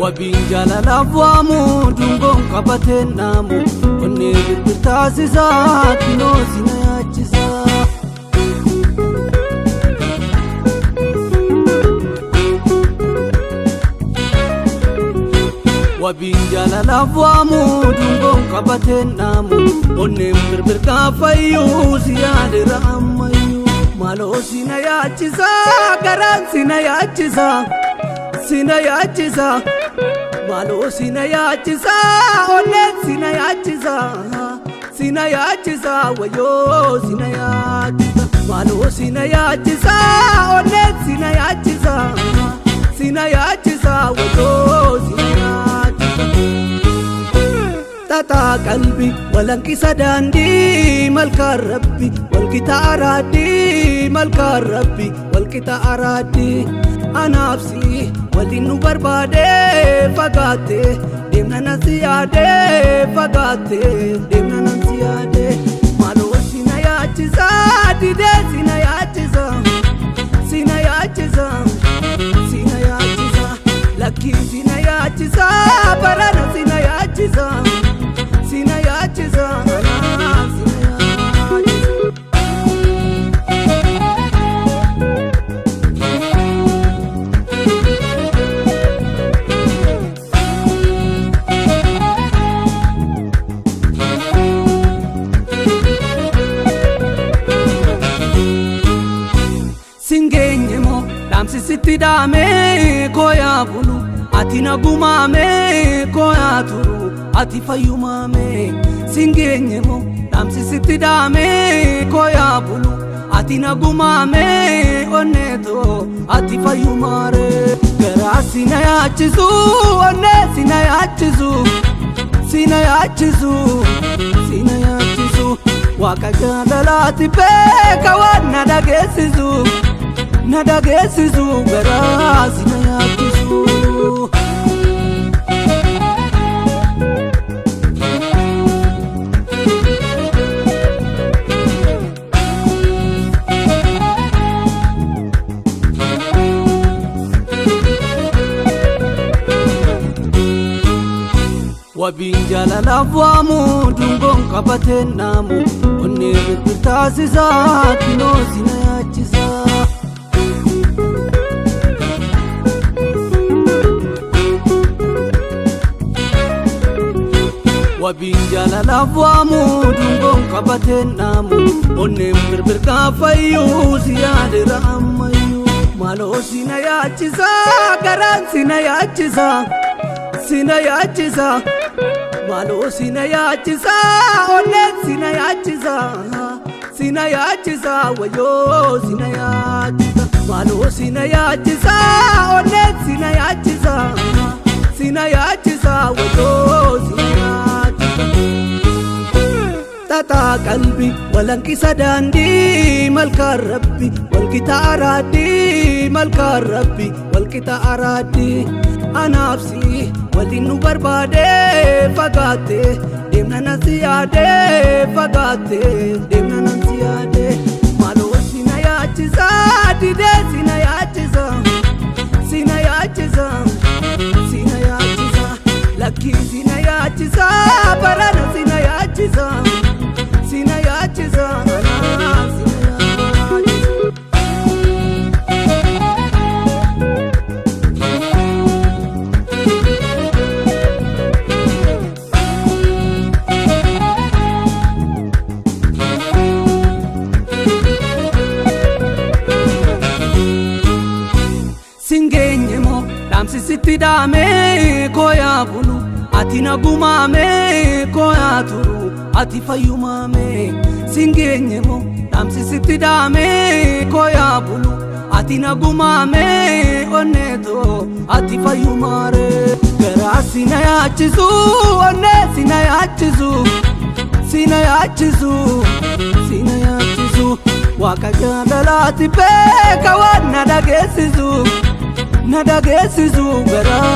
Wabinjala lafwamu dungon kabaten namu Onne birbirtaasisa kinoo sina yaachisa Wabinjala lafwamu dungon kabaten namu Onne birbirkaafayu siyaadira ammayu Malo sina yaachisa garan sina yaachisa Sina yaachisa Malo sina yaachisa Onne sina yaachisa Sina yaachisa Wayo sina yaachisa Malo sina yaachisa Onne sina yaachisa Sina yaachisa Wayo sina yaachisa Tata qalbi walankisa dandi malka rabbi walkita aradi malka rabbi walkita aradi Anapsi walinu barbade fagate demna nasiyade fagate demna nasiyade Malo sina yaachisa dide sina yaachisa sina yaachisa sina yaachisa Lucky sina yaachisa barana sina yaachisa sina yaachisa Singenyemo damsi sitidame koya bulu atina gumame koya turu ati fayumame Singenyemo damsi sitidame koya bulu atina gumame oneto ati fayumare Gara sina yachisu onne sina yachisu sina yachisu sina yachisu Waka jandalati peka wana dagesisu Nadagesisu gara sina yachisu Wabinjala lafwamu dungon kabaten namu Onne birbirtaasisa kinoo sina yaachisa Wabinjala lafwamu dungon kabaten namu Onne birbirkaafayu siyaadira ammayu Malo sina yaachisa garan sina yaachisa Sina yaachisa Malo sina yaachisa Onne sina yaachisa Sina yaachisa Wayo sina yaachisa Malo sina yaachisa Onne sina yaachisa Sina yaachisa Wayo sina yaachisa Tata qalbi walankisa dandi malka rabbi walkita aradi malka rabbi walkita aradi Anapsi walinu barbade fagate demna nasiyade fagate demna nasiyade Malo sina yaachisa dide sina yaachisa sina yaachisa sina yaachisa Lucky sina yaachisa barana sina yaachisa sina yaachisa Singenyemo damsi sitidame koya bulu atina gumame koya turu ati fayumame Singenyemo damsi sitidame koya bulu atina gumame oneto ati fayumare Gara sina yachisu onne sina yachisu sina yachisu sina yachisu Waka jandalati peka wana dagesisu Nadagesisu gara